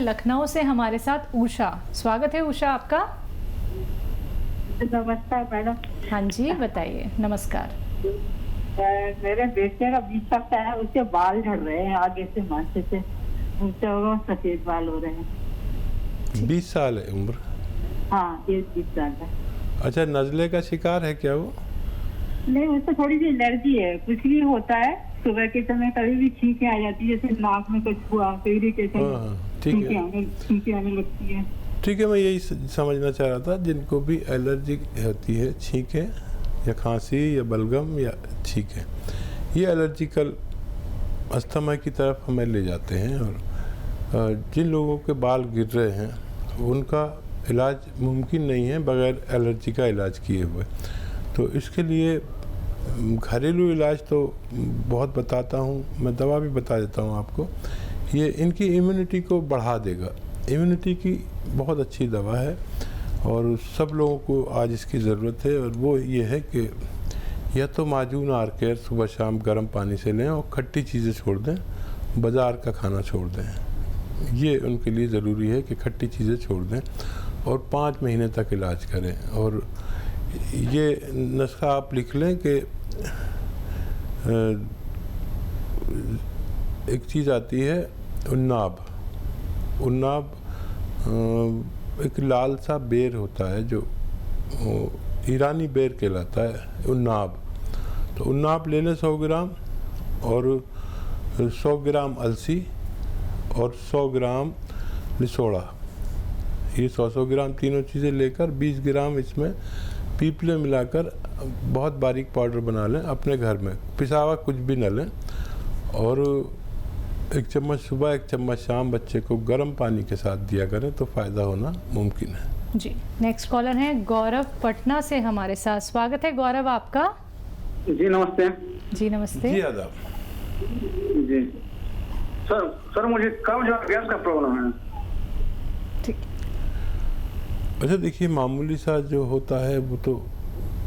लखनऊ से हमारे साथ उषा। स्वागत है उषा आपका। नमस्कार मैडम। हाँ जी बताइए। नमस्कार। मेरे बेटे का 20 साल का है, उसके बाल झड़ रहे हैं आगे से माथे से, सफेद बाल हो रहे हैं। 20 साल है उम्र? हाँ, ये 20 साल है। अच्छा, नज़ले का शिकार है क्या वो? नहीं, उसको थोड़ी सी एलर्जी है, कुछ भी होता है सुबह के समय कभी भी छींकें आ जाती है, जैसे नाक में कुछ हुआ तो इरिटेशन, छींकें आने लगती है। ठीक है, मैं यही समझना चाह रहा था, जिनको भी एलर्जी होती है, छींकें या खांसी या बलगम या छींकें, ये एलर्जिकल अस्थमा की तरफ हमें ले जाते हैं। और जिन लोगों के बाल गिर रहे हैं उनका इलाज मुमकिन नहीं है बगैर एलर्जी का इलाज किए हुए। तो इसके लिए घरेलू इलाज तो बहुत बताता हूँ, मैं दवा भी बता देता हूँ आपको। ये इनकी इम्यूनिटी को बढ़ा देगा, इम्यूनिटी की बहुत अच्छी दवा है और सब लोगों को आज इसकी ज़रूरत है। और वो ये है कि या तो माजून आर केयर सुबह शाम गर्म पानी से लें और खट्टी चीज़ें छोड़ दें, बाज़ार का खाना छोड़ दें। ये उनके लिए ज़रूरी है कि खट्टी चीज़ें छोड़ दें और 5 महीने तक इलाज करें। और ये नुस्खा आप लिख लें कि एक चीज़ आती है उन्नाब। उन्नाब एक लाल सा बेर होता है जो ईरानी बेर कहलाता है, उन्नाब। तो उन्नाब ले लें 100 ग्राम, और 100 ग्राम अलसी और 100 ग्राम लिसोड़ा। ये 100 ग्राम तीनों चीज़ें लेकर 20 ग्राम इसमें पीपले मिलाकर बहुत बारीक पाउडर बना लें अपने घर में, पिसा हुआ कुछ भी न लें। और 1 चम्मच सुबह 1 चम्मच शाम बच्चे को गर्म पानी के साथ दिया करें तो फ़ायदा होना मुमकिन है जी। नेक्स्ट कॉलर हैं गौरव पटना से हमारे साथ। स्वागत है गौरव आपका। जी नमस्ते। जी नमस्ते। जी आदाब। जी सर मुझे कब्ज और गैस का प्रॉब्लम है। ठीक। अच्छा देखिए, मामूली सा जो होता है वो तो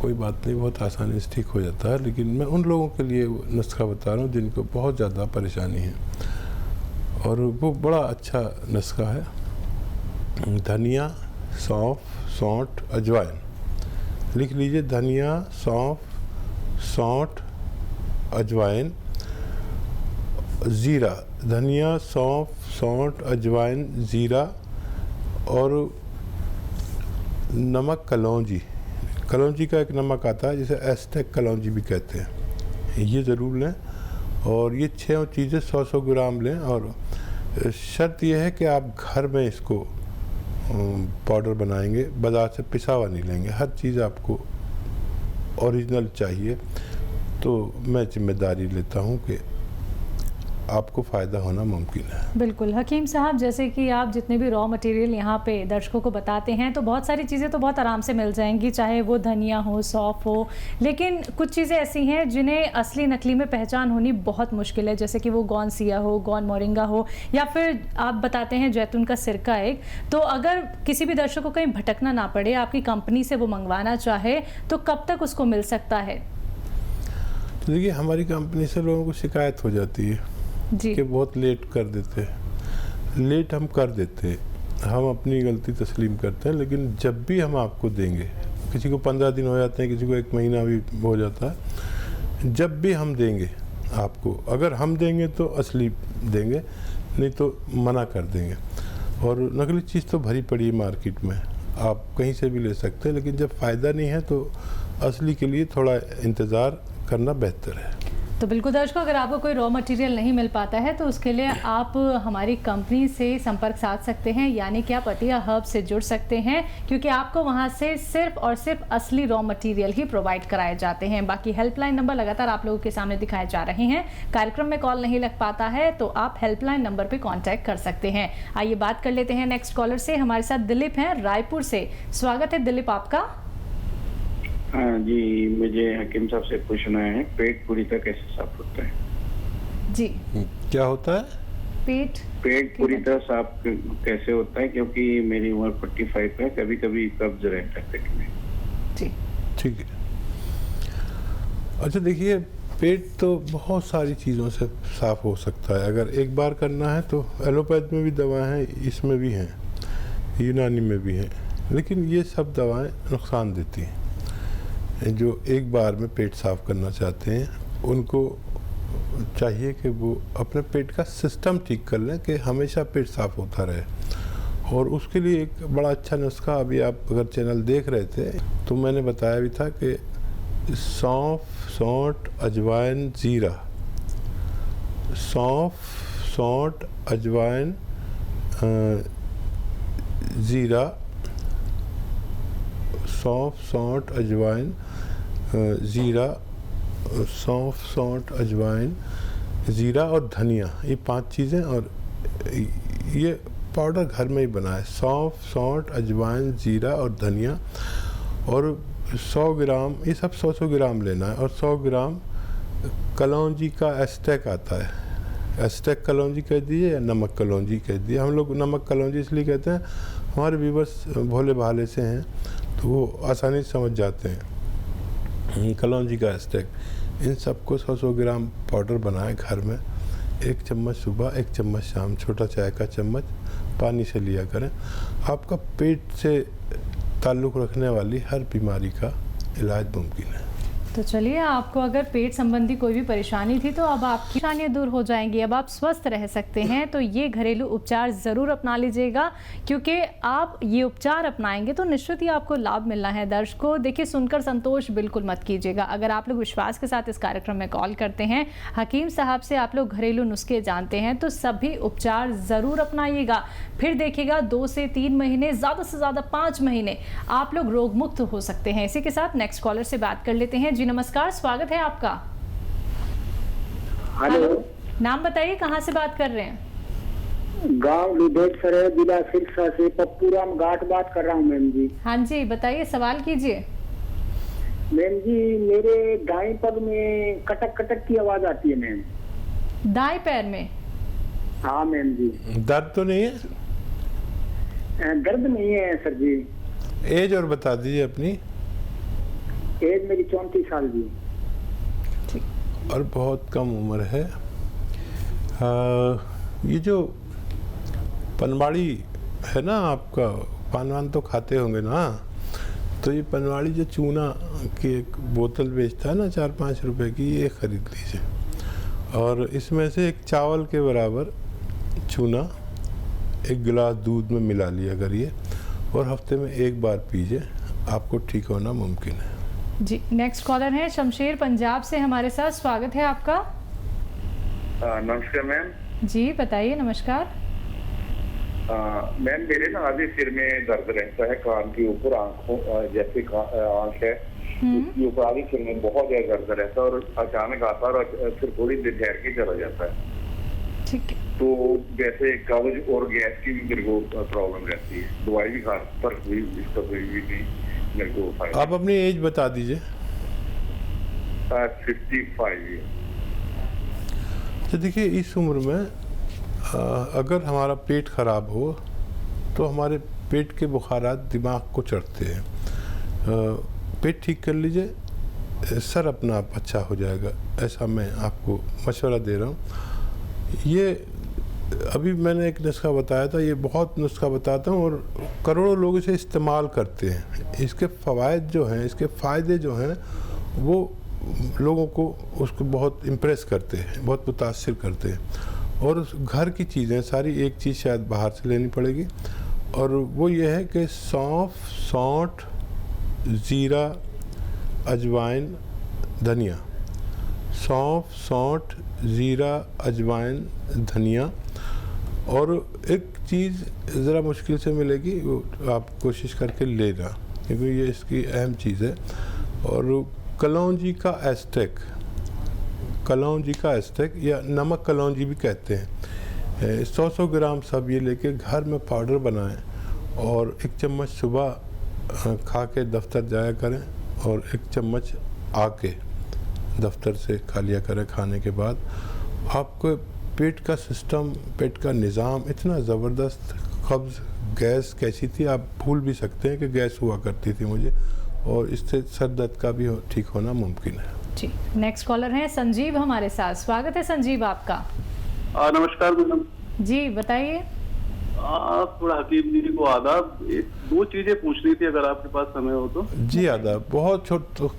कोई बात नहीं, बहुत आसानी से ठीक हो जाता है। लेकिन मैं उन लोगों के लिए नुस्खा बता रहा हूँ जिनको बहुत ज़्यादा परेशानी है, और वो बड़ा अच्छा नुस्खा है। धनिया, सौंफ, सौंठ, अजवाइन। लिख लीजिए, धनिया, सौंफ, सौंठ, अजवाइन, ज़ीरा। धनिया, सौंफ, सौंठ, अजवाइन, ज़ीरा और नमक कलौंजी। कलौंजी का एक नमक आता है जिसे एस्टेक कलौंजी भी कहते हैं, ये ज़रूर लें। और ये 6 चीज़ें 100-100 ग्राम लें। और शर्त यह है कि आप घर में इसको पाउडर बनाएंगे, बाज़ार से पिसा हुआ नहीं लेंगे। हर चीज़ आपको ओरिजिनल चाहिए। तो मैं जिम्मेदारी लेता हूँ कि आपको फ़ायदा होना मुमकिन है। बिल्कुल हकीम साहब, जैसे कि आप जितने भी रॉ मटेरियल यहाँ पे दर्शकों को बताते हैं तो बहुत सारी चीज़ें तो बहुत आराम से मिल जाएंगी, चाहे वो धनिया हो, सौंफ हो। लेकिन कुछ चीज़ें ऐसी हैं जिन्हें असली नकली में पहचान होनी बहुत मुश्किल है, जैसे कि वो गौन सिया हो, गौन मोरिंगा हो, या फिर आप बताते हैं जैतून का सिरका एक। तो अगर किसी भी दर्शक को कहीं भटकना ना पड़े, आपकी कंपनी से वो मंगवाना चाहे तो कब तक उसको मिल सकता है? तो देखिए, हमारी कंपनी से लोगों को शिकायत हो जाती है जी कि बहुत लेट कर देते हैं। लेट हम कर देते हैं, हम अपनी गलती तस्लीम करते हैं। लेकिन जब भी हम आपको देंगे, किसी को 15 दिन हो जाते हैं, किसी को 1 महीना भी हो जाता है, जब भी हम देंगे आपको, अगर हम देंगे तो असली देंगे, नहीं तो मना कर देंगे। और नकली चीज़ तो भरी पड़ी है मार्केट में, आप कहीं से भी ले सकते हैं। लेकिन जब फ़ायदा नहीं है तो असली के लिए थोड़ा इंतज़ार करना बेहतर है। तो बिल्कुल दर्शकों, अगर आपको कोई रॉ मटेरियल नहीं मिल पाता है तो उसके लिए आप हमारी कंपनी से संपर्क साध सकते हैं, यानी कि आप अतिया हर्ब से जुड़ सकते हैं, क्योंकि आपको वहां से सिर्फ और सिर्फ असली रॉ मटेरियल ही प्रोवाइड कराए जाते हैं। बाकी हेल्पलाइन नंबर लगातार आप लोगों के सामने दिखाए जा रहे हैं। कार्यक्रम में कॉल नहीं लग पाता है तो आप हेल्पलाइन नंबर पर कॉन्टैक्ट कर सकते हैं। आइए बात कर लेते हैं नेक्स्ट कॉलर से। हमारे साथ दिलीप हैं रायपुर से। स्वागत है दिलीप आपका। हाँ जी, मुझे हकीम साहब से पूछना है, पेट पूरी तरह कैसे साफ होता है? जी, क्या होता है? पेट पूरी तरह साफ कैसे होता है, क्योंकि मेरी उम्र 45 है, कभी कभी कब्ज रहता है पेट में। जी ठीक है। अच्छा देखिए, पेट तो बहुत सारी चीज़ों से साफ़ हो सकता है। अगर एक बार करना है तो एलोपैथ में भी दवाएं हैं, इसमें भी हैं, यूनानी में भी हैं, लेकिन ये सब दवाएं नुकसान देती हैं। जो एक बार में पेट साफ़ करना चाहते हैं उनको चाहिए कि वो अपने पेट का सिस्टम ठीक कर लें कि हमेशा पेट साफ़ होता रहे। और उसके लिए एक बड़ा अच्छा नुस्खा, अभी आप अगर चैनल देख रहे थे तो मैंने बताया भी था कि सौंफ, सौंठ, अजवाइन, ज़ीरा, सौंफ, सौंठ, अजवाइन, ज़ीरा, सौंफ, सौंठ, अजवाइन, ज़ीरा, सौंफ, सौंठ, अजवाइन, ज़ीरा और धनिया, ये 5 चीज़ें। और ये पाउडर घर में ही बना है। सौंफ, सौंठ, अजवाइन, ज़ीरा और धनिया, और 100 ग्राम, ये सब 100 ग्राम लेना है। और 100 ग्राम कलौंजी का एस्टेक आता है। एस्टेक कलौंजी कह दीजिए या नमक कलौंजी कह दीजिए। हम लोग नमक कलौंजी इसलिए कहते हैं, हमारे व्यूवर्स भोले भाले से हैं तो वो आसानी से समझ जाते हैं। कलौंजी का एस्टेक, इन सबको 100 ग्राम पाउडर बनाएं घर में। 1 चम्मच सुबह, 1 चम्मच शाम, छोटा चाय का चम्मच पानी से लिया करें। आपका पेट से ताल्लुक़ रखने वाली हर बीमारी का इलाज मुमकिन है। तो चलिए, आपको अगर पेट संबंधी कोई भी परेशानी थी तो अब आपकी परेशानियाँ दूर हो जाएंगी, अब आप स्वस्थ रह सकते हैं। तो ये घरेलू उपचार ज़रूर अपना लीजिएगा, क्योंकि आप ये उपचार अपनाएंगे तो निश्चित ही आपको लाभ मिलना है। दर्शकों देखिए, सुनकर संतोष बिल्कुल मत कीजिएगा। अगर आप लोग विश्वास के साथ इस कार्यक्रम में कॉल करते हैं, हकीम साहब से आप लोग घरेलू नुस्खे जानते हैं, तो सभी उपचार ज़रूर अपनाइएगा। फिर देखिएगा 2 से 3 महीने, ज़्यादा से ज़्यादा 5 महीने आप लोग रोग मुक्त हो सकते हैं। इसी के साथ नेक्स्ट कॉलर से बात कर लेते हैं। जी नमस्कार, स्वागत है आपका। हेलो, नाम बताइए, कहाँ से बात कर रहे हैं? गांव लिदेसर, जिला सिरसा से पप्पूराम घाट बात कर रहा हूँ मैम जी। हाँ जी, बताइए, सवाल कीजिए। मैम जी, मेरे दाएं पग में कटक कटक की आवाज आती है मैम। दाएं पैर में? हाँ मैम जी। दर्द तो नहीं है? दर्द नहीं है सर जी। एज और बता दीजिए अपनी। एज मेरी 34 साल जी। और बहुत कम उम्र है। ये जो पनवाड़ी है ना, आपका पान वान तो खाते होंगे ना, तो ये पनवाड़ी जो चूना की एक बोतल बेचता है ना 4-5 रुपए की, ये ख़रीद लीजिए। और इसमें से एक चावल के बराबर चूना 1 गिलास दूध में मिला लिया करिए और हफ्ते में 1 बार पीजिए, आपको ठीक होना मुमकिन है। जी, नेक्स्ट कॉलर है शमशेर पंजाब से हमारे साथ, स्वागत है आपका। नमस्कार मैम। जी बताइए। नमस्कार मैम, मेरे ना आधे सिर में दर्द रहता है, कान के ऊपर, आंखों जैसे आंख है उसके ऊपर आधे सिर में बहुत ज्यादा दर्द रहता है, और अचानक आता है और फिर थोड़ी देर ठहर के चला जाता है। ठीक है। तो वैसे कब्ज और गैस की भी मेरे को प्रॉब्लम रहती है, दवाई भी खा पर कोई इसका कोई भी नहीं मेरे को फायदा। आप अपनी एज बता दीजिए। 55 तो देखिए, इस उम्र में अगर हमारा पेट खराब हो तो हमारे पेट के बुखारात दिमाग को चढ़ते हैं। पेट ठीक कर लीजिए, सर अपना आप अच्छा हो जाएगा, ऐसा मैं आपको मशवरा दे रहा हूँ। ये अभी मैंने एक नुस्खा बताया था, ये बहुत नुस्खा बताता हूँ और करोड़ों लोग इसे इस्तेमाल करते हैं। इसके फ़वाइद जो हैं, इसके फ़ायदे जो हैं, वो लोगों को उसको बहुत इम्प्रेस करते हैं, बहुत मुतासिर करते हैं। और घर की चीज़ें सारी, एक चीज़ शायद बाहर से लेनी पड़ेगी, और वो ये है कि सौंफ, सौंठ, ज़ीरा, अजवाइन, धनिया। सौंफ, सौंठ, ज़ीरा, अजवाइन, धनिया। और एक चीज़ ज़रा मुश्किल से मिलेगी, वो आप कोशिश करके लेना, क्योंकि ये इसकी अहम चीज़ है। और कलौंजी का एस्टेक, कलौंजी का एस्टेक या नमक कलौंजी भी कहते हैं, 100 ग्राम सब ये लेके घर में पाउडर बनाएं और 1 चम्मच सुबह खा के दफ्तर जाया करें और 1 चम्मच आके दफ्तर से खा लिया करें खाने के बाद। आपको पेट का सिस्टम, पेट का निज़ाम इतना ज़बरदस्त, कब्ज़, गैस कैसी थी आप भूल भी सकते हैं कि गैस हुआ करती थी मुझे, और इससे सर दर्द का भी ठीक होना मुमकिन है। जी, नेक्स्ट कॉलर हैं संजीव हमारे साथ। स्वागत है संजीव आपका। नमस्कार मैडम जी बताइए। थोड़ा हकीम जी को आदाब। दो चीजें पूछनी थी अगर आपके पास समय हो तो। जी आदाब, बहुत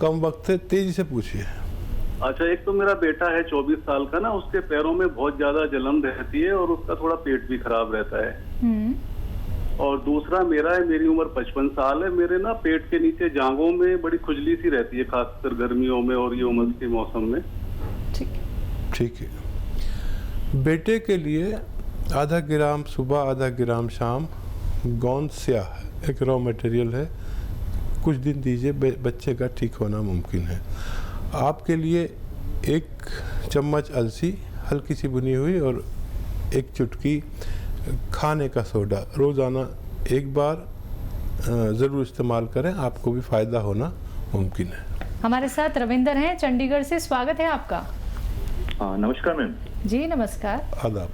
कम वक्त है, तेजी से पूछिए। अच्छा, एक तो मेरा बेटा है 24 साल का ना, उसके पैरों में बहुत ज्यादा जलन रहती है और उसका थोड़ा पेट भी खराब रहता है। और दूसरा मेरा है, मेरी उम्र 55 साल है, मेरे ना पेट के नीचे जांघों में बड़ी खुजली सी रहती है, खासकर गर्मियों में और ये उमस के मौसम में। ठीक है, बेटे के लिए आधा ग्राम सुबह आधा ग्राम शाम गोंद स्याह एक रॉ मटेरियल है, कुछ दिन दीजिए, बच्चे का ठीक होना मुमकिन है। आपके लिए 1 चम्मच अलसी हल्की सी भुनी हुई और 1 चुटकी खाने का सोडा रोज़ाना 1 बार ज़रूर इस्तेमाल करें, आपको भी फ़ायदा होना मुमकिन है। हमारे साथ रविंदर हैं चंडीगढ़ से। स्वागत है आपका। नमस्कार मैम। जी नमस्कार। आदाब।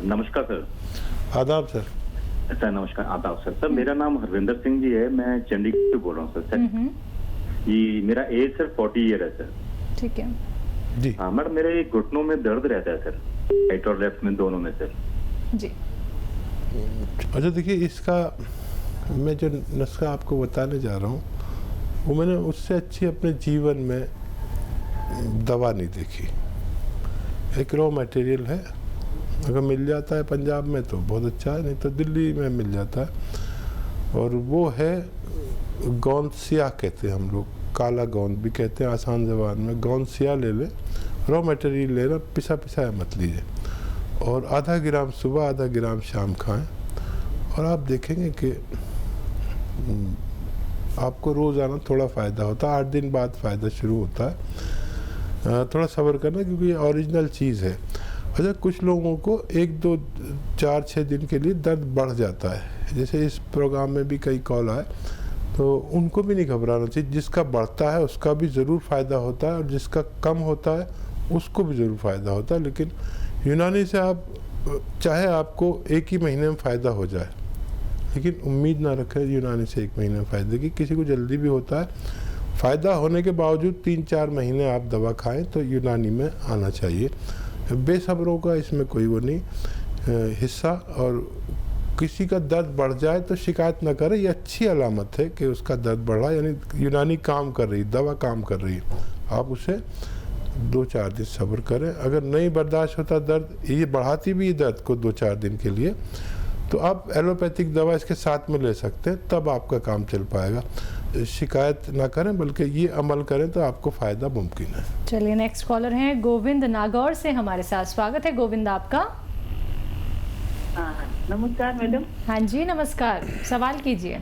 नमस्कार सर। आदाब सर। सर नमस्कार, आदाब सर। सर मेरा नाम हरविंदर सिंह जी है, मैं चंडीगढ़ से बोल रहा हूँ सर। ये मेरा एज सर 40 ईयर है सर। ठीक है जी। हाँ मैडम, मेरे घुटनों में दर्द रहता है सर, राइट और लेफ्ट में दोनों में सर। जी। अच्छा देखिए, इसका मैं जो नुस्खा आपको बताने जा रहा हूँ वो मैंने उससे अच्छी अपने जीवन में दवा नहीं देखी। एक रॉ मटेरियल है, अगर मिल जाता है पंजाब में तो बहुत अच्छा है, नहीं तो दिल्ली में मिल जाता है, और वो है गोंद स्याह कहते हैं हम लोग, काला गोंद भी कहते हैं आसान ज़बान में। गोंद स्याह ले लें, रॉ मटेरियल लेना, पिसा पिसाया मत लीजिए, और आधा ग्राम सुबह आधा ग्राम शाम खाएं, और आप देखेंगे कि आपको रोज़ाना थोड़ा फ़ायदा होता है। 8 दिन बाद फ़ायदा शुरू होता है। थोड़ा सब्र करना, क्योंकि ये ओरिजिनल चीज़ है। अच्छा, कुछ लोगों को 1, 2, 4, 6 दिन के लिए दर्द बढ़ जाता है, जैसे इस प्रोग्राम में भी कई कॉल आए, तो उनको भी नहीं घबराना चाहिए। जिसका बढ़ता है उसका भी ज़रूर फ़ायदा होता है, और जिसका कम होता है उसको भी ज़रूर फ़ायदा होता है। लेकिन यूनानी से आप चाहे आपको 1 ही महीने में फ़ायदा हो जाए, लेकिन उम्मीद ना रखें यूनानी से 1 महीने में फ़ायदे की। किसी को जल्दी भी होता है, फ़ायदा होने के बावजूद 3-4 महीने आप दवा खाएं तो यूनानी में आना चाहिए। बेसब्रों का इसमें कोई वो नहीं हिस्सा, और किसी का दर्द बढ़ जाए तो शिकायत ना करें, ये अच्छी अलामत है कि उसका दर्द बढ़ा, यानी यूनानी काम कर रही, दवा काम कर रही है। आप उसे 2-4 दिन सब्र करें। अगर नहीं बर्दाश्त होता दर्द, ये बढ़ाती भी दर्द को 2-4 दिन के लिए, तो आप एलोपैथिक दवा इसके साथ में ले सकते हैं, तब आपका काम चल पाएगा। शिकायत ना करें, बल्कि ये अमल करें तो आपको फ़ायदा मुमकिन है। चलिए, नेक्स्ट कॉलर हैं गोविंद नागौर से हमारे साथ। स्वागत है गोविंद आपका। नमस्कार मैडम। हाँ जी नमस्कार, सवाल कीजिए।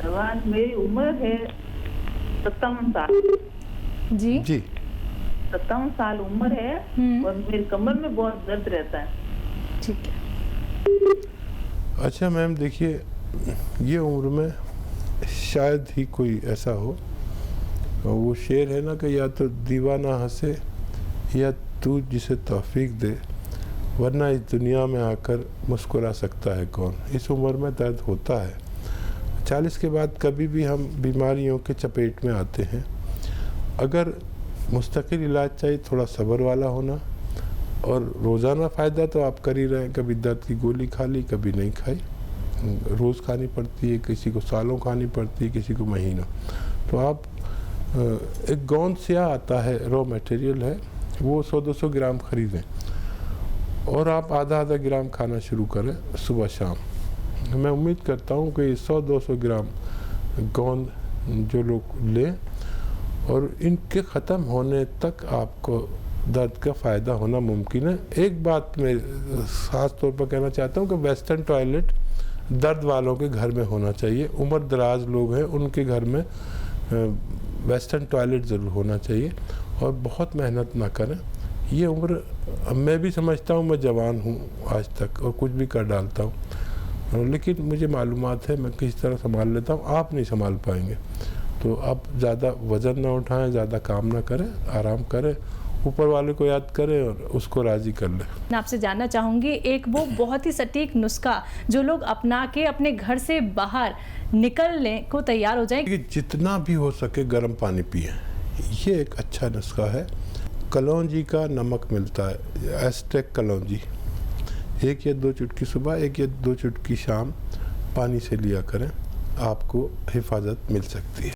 सवाल, मेरी उम्र है 57 साल। जी जी। 57 साल उम्र है, और मेरी कमर में बहुत दर्द रहता है। ठीक है। अच्छा मैम, देखिए, ये उम्र में शायद ही कोई ऐसा हो, और वो शेर है ना कि या तो दीवाना हंसे या तू जिसे तौफीक दे, वरना इस दुनिया में आकर मुस्कुरा सकता है कौन। इस उम्र में दर्द होता है। 40 के बाद कभी भी हम बीमारियों के चपेट में आते हैं। अगर मुस्तकिल इलाज चाहिए, थोड़ा सब्र वाला होना, और रोज़ाना फ़ायदा तो आप कर ही रहे हैं। कभी दर्द की गोली खा ली, कभी नहीं खाई, रोज़ खानी पड़ती है, किसी को सालों खानी पड़ती है, किसी को महीनों। तो आप एक गोंद स्याह आता है, रॉ मटेरियल है, वो 100-200 ग्राम खरीदें, और आप आधा ग्राम खाना शुरू करें सुबह शाम। मैं उम्मीद करता हूँ कि 100-200 ग्राम गोंद जो लोग लें, और इनके ख़त्म होने तक आपको दर्द का फ़ायदा होना मुमकिन है। एक बात मैं ख़ास तौर पर कहना चाहता हूँ कि वेस्टर्न टॉयलेट दर्द वालों के घर में होना चाहिए। उम्र दराज लोग हैं, उनके घर में वेस्टर्न टॉयलेट ज़रूर होना चाहिए, और बहुत मेहनत ना करें। ये उम्र, मैं भी समझता हूँ मैं जवान हूँ आज तक और कुछ भी कर डालता हूँ, लेकिन मुझे मालूमात है मैं किस तरह संभाल लेता हूँ, आप नहीं संभाल पाएंगे। तो आप ज़्यादा वज़न ना उठाएं, ज़्यादा काम ना करें, आराम करें, ऊपर वाले को याद करें और उसको राज़ी कर लें। मैं आपसे जानना चाहूँगी, एक वो बहुत ही सटीक नुस्खा जो लोग अपना के अपने घर से बाहर निकलने को तैयार हो जाएं। कि जितना भी हो सके गर्म पानी पिएं, ये एक अच्छा नुस्खा है। कलौंजी का नमक मिलता है, एस्टेक कलौंजी, 1 या 2 चुटकी सुबह, 1 या 2 चुटकी शाम पानी से लिया करें, आपको हिफाजत मिल सकती है।